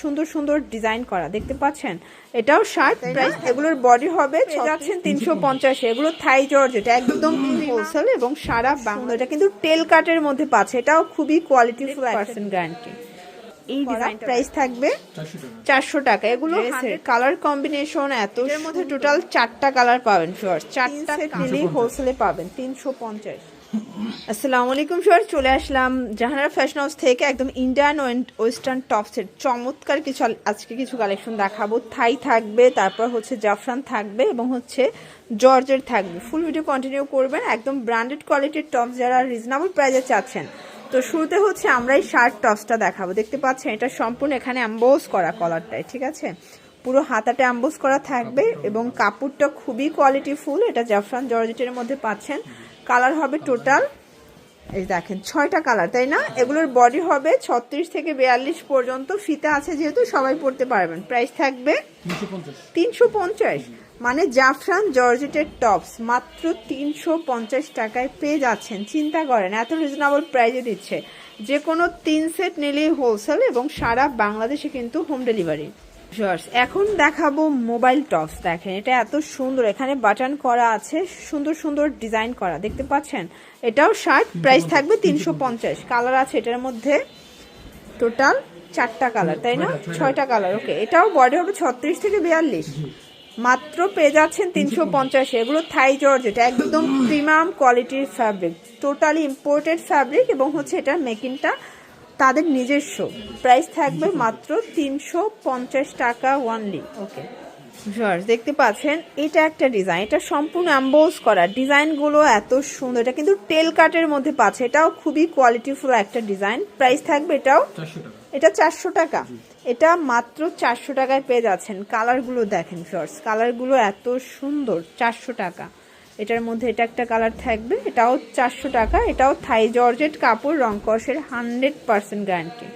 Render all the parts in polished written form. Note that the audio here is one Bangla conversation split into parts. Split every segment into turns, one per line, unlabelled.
সুন্দর সুন্দর ডিজাইন করা দেখতে পাচ্ছেন। এটাও শার্ট প্রাইস, এগুলোর বডি হবে যাচ্ছেন 350। এগুলো থাই জর্জেট, একদম হোলসেল এবং সারা বাংলা। এটা কিন্তু টেল কাটের মধ্যে পাচ্ছে, এটাও খুবই কোয়ালিটিফুল, 100% গ্যারান্টি। এই ডিজাইন প্রাইস থাকবে 400 টাকা। এগুলো কালার কম্বিনেশন এত, এর মধ্যে টোটাল 4টা কালার পাবেন। শর্ট 4টা নিলেই হোলসেলে পাবেন 350। আসসালামু আলাইকুম স্যার, চলে আসলাম জাহানারা ফ্যাশন হাউস থেকে একদম ইন্ডিয়ান ওয়েস্টার্ন টপসের চমৎকার কিছু আজকে কিছু কালেকশন দেখাবো। থাই থাকবে, তারপর হচ্ছে জাফরান থাকবে এবং হচ্ছে জর্জের থাকবে। ফুল ভিডিও কন্টিনিউ করবেন। একদম ব্র্যান্ডেড কোয়ালিটির টপস যারা রিজনেবল প্রাইসে চাচ্ছেন। তো শুরুতে হচ্ছে আমরা এই শার্ট টপসটা দেখাবো। দেখতে পাচ্ছেন এটা সম্পূর্ণ এখানে অ্যাম্বোস করা কলারটায়, ঠিক আছে, পুরো হাতাটা অ্যাম্বোস করা থাকবে এবং কাপড়টা খুবই কোয়ালিটিফুল। এটা জাফরান জর্জেটের মধ্যে পাচ্ছেন। কালার হবে টোটাল, এই দেখেন 6টা কালার, তাই না? এগুলোর বডি হবে 36 থেকে 42 পর্যন্ত। ফিতা আছে যেহেতু সবাই পড়তে পারবেন। প্রাইস থাকবে 350, মানে জাফরান জর্জেটের টপস মাত্র 350 টাকায় পেয়ে যাচ্ছেন। চিন্তা করেন এত রিজনেবল প্রাইসে দিচ্ছে। যে কোনো 3 সেট নিলেই হোলসেল এবং সারা বাংলাদেশে কিন্তু হোম ডেলিভারি। এখন দেখাবো মোবাইল টপস। দেখেন এটা এত সুন্দর, এখানে বাটন করা আছে, সুন্দর সুন্দর ডিজাইন করা দেখতে পাচ্ছেন। এটাও শার্ট, প্রাইস থাকবে 350। কালার আছে এটার মধ্যে টোটাল 4টা কালার, তাই না? 6টা কালার। ওকে, এটাও বডি হবে 36 থেকে 42, মাত্র পেয়ে যাচ্ছেন 350। এগুলো থাই জর্জেট, একদম প্রিমিয়াম কোয়ালিটির ফ্যাব্রিক, টোটালি ইম্পোর্টেড ফ্যাব্রিক এবং হচ্ছে এটার মেকিংটা তাদের নিজস্ব। প্রাইস থাকবে মাত্র 350 টাকা ওয়ানলি। ওকে দেখতে পাচ্ছেন এটা একটা ডিজাইন, এটা সম্পূর্ণ অ্যাম্বোস করা। ডিজাইনগুলো এত সুন্দর, এটা কিন্তু টেল কাটের মধ্যে পাচ্ছে, এটাও খুবই কোয়ালিটিফুল একটা ডিজাইন। প্রাইস থাকবে এটাও, এটা 400 টাকা। এটা মাত্র 400 টাকায় পেয়ে যাচ্ছেন। কালারগুলো দেখেন শর্টস, কালারগুলো এত সুন্দর। 400 টাকা। এটার মধ্যে এটা একটা কালার থাকবে, এটাও 400 টাকা। এটাও থাই জর্জেট কাপড়, রং কষের 100% গ্যারান্টি।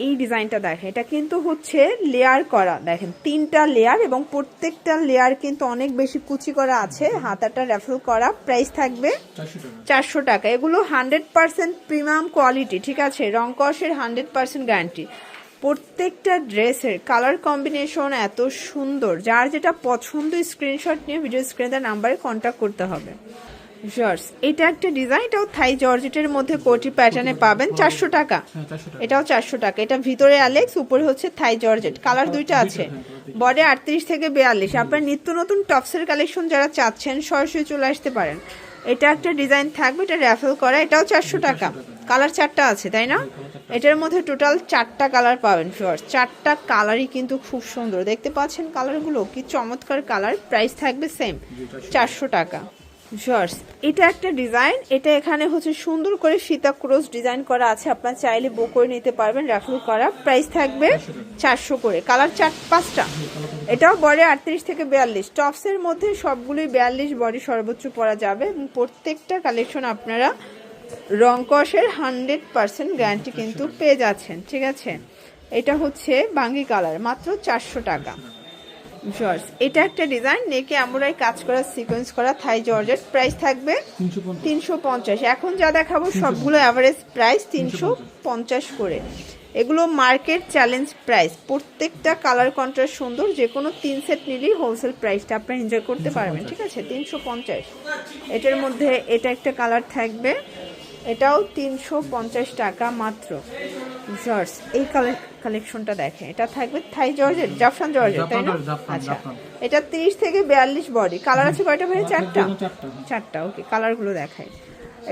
এই ডিজাইনটা দেখেন, এটা কিন্তু হচ্ছে লেয়ার করা, দেখেন 3টা লেয়ার এবং প্রত্যেকটা লেয়ার কিন্তু অনেক বেশি কুচি করা আছে, হাতাটা র্যাফেল করা। প্রাইস থাকবে 400 টাকা। এগুলো 100% প্রিমিয়াম কোয়ালিটি, ঠিক আছে, রং কষের 100% গ্যারান্টি। প্রত্যেকটা ড্রেসের কালার কম্বিনেশন এত সুন্দর, যার যেটা পছন্দ স্ক্রিনশট নিয়ে ভিডিও স্ক্রিনে তার নাম্বারে কন্ট্যাক্ট করতে হবে। এটা একটা ডিজাইন, এটাও থাই জর্জেটের মধ্যে কোটি প্যাটার্নে পাবেন 400 টাকা। এটাও 400 টাকা। এটা ভিতরে অ্যালেক্স, উপরে হচ্ছে থাই জর্জেট। কালার দুইটা আছে, বডি 38 থেকে 42। আপনার নিত্য নতুন টপসের কালেকশন যারা চাচ্ছেন সরাসরি চলে আসতে পারেন। এটা একটা ডিজাইন থাকবে, এটা র্যাফেল করা, এটাও 400 টাকা। কালার 4টা আছে, তাই না? এটার মধ্যে টোটাল 4টা কালার পাবেন। 4টা কালারই কিন্তু খুব সুন্দর, দেখতে পাচ্ছেন কালারগুলো কি চমৎকার কালার। প্রাইস থাকবে সেম 400 টাকা। এটা একটা ডিজাইন, এটা এখানে হচ্ছে সুন্দর করে ফিতা ক্রস ডিজাইন করা আছে, আপনার চাইলে বো করে নিতে পারবেন, র্যাফেল করা। প্রাইস থাকবে 400 করে। কালার 5টা। এটাও বডি 38 থেকে 42। টপসের মধ্যে সবগুলোই 42 বডি সর্বোচ্চ পরা যাবে এবং প্রত্যেকটা কালেকশন আপনারা রং কষের 100% গ্যারান্টি কিন্তু পেয়ে যাচ্ছেন, ঠিক আছে। এটা হচ্ছে বাঙ্গি কালার, মাত্র 400 টাকা। এটা একটা ডিজাইন, নেকে আমরাই কাজ করা, সিকোয়েন্স করা, থাই জর্জেট। প্রাইস থাকবে 350। এখন যা দেখাবো সবগুলো অ্যাভারেজ প্রাইস 350 করে। এগুলো মার্কেট চ্যালেঞ্জ প্রাইস। প্রত্যেকটা কালার কন্ট্রাস্ট সুন্দর, যে কোনো 3 সেট নিলেই হোলসেল প্রাইসটা আপনারা এনজয় করতে পারবেন, ঠিক আছে। 350। এটার মধ্যে এটা একটা কালার থাকবে, এটাও 350 টাকা মাত্র। এই কালেকশনটা দেখেন, এটা থাকবে থাই জর্জেট, জাফরান জর্জেট, তাই না? আচ্ছা, এটা 30 থেকে 42 বডি। কালার আছে কয়টা ভাই? 4টা। ওকে, কালারগুলো দেখায়।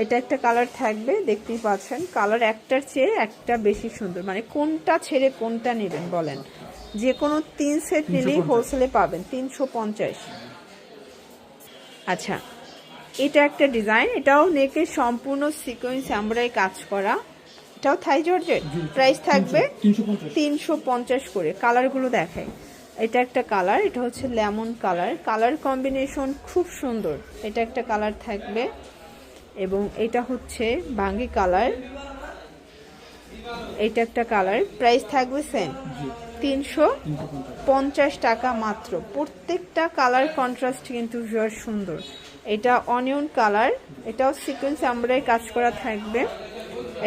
এটা একটা কালার থাকবে, দেখতেই পাচ্ছেন কালার একটার চেয়ে একটা বেশি সুন্দর, মানে কোনটা ছেড়ে কোনটা নেবেন বলেন। যে কোনো 3 সেট নিলেই হোলসেলে পাবেন 350। আচ্ছা, এটা একটা ডিজাইন, এটাও নেকের সম্পূর্ণ সিকোয়েন্স এমব্রয়ডারি কাজ করা, এটাও থাই জর্জেট। প্রাইস থাকবে 350 করে। কালারগুলো দেখায়। এটা একটা কালার, এটা হচ্ছে লেমন কালার, কালার কম্বিনেশন খুব সুন্দর। এটা একটা কালার থাকবে এবং এটা হচ্ছে বাঙ্গি কালার, এটা একটা কালার। প্রাইস থাকবে সেম 350 টাকা মাত্র। প্রত্যেকটা কালার কন্ট্রাস্ট কিন্তু ভীষণ সুন্দর। এটা অনিয়ন কালার, এটাও সিকোয়েন্স এমব্রয়ডারি কাজ করা থাকবে।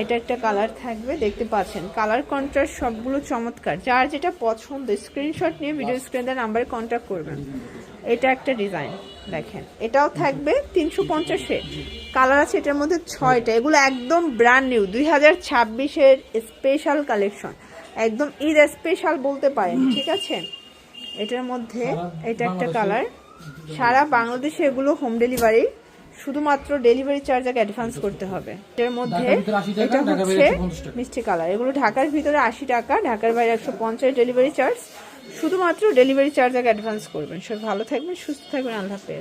এটা একটা কালার থাকবে, দেখতে পাচ্ছেন কালার কন্ট্রাস্ট সবগুলো চমৎকার। যার যেটা পছন্দ স্ক্রিনশট নিয়ে ভিডিও স্ক্রিনে নাম্বারে কন্ট্যাক্ট করবেন। এটা একটা ডিজাইন দেখেন, এটাও থাকবে 350-এ। কালার আছে এটার মধ্যে 6টা। এগুলো একদম ব্র্যান্ড নিউ 2026-এর স্পেশাল কালেকশন, একদম ঈদ স্পেশাল বলতে পারেন, ঠিক আছে। এটার মধ্যে এটা একটা কালার, সারা বাংলাদেশে এগুলো হোম ডেলিভারি, শুধুমাত্র ডেলিভারি চার্জ আগে অ্যাডভান্স করতে হবে। এর মধ্যে এটা হচ্ছে মিষ্টি কালার, এগুলো ঢাকার ভিতরে 80 টাকা, ঢাকার বাইরে 150 ডেলিভারি চার্জ, শুধুমাত্র ডেলিভারি চার্জ আগে অ্যাডভান্স করবেন। সব ভালো থাকবেন, সুস্থ থাকবেন, আল্লাহ হাফেজ।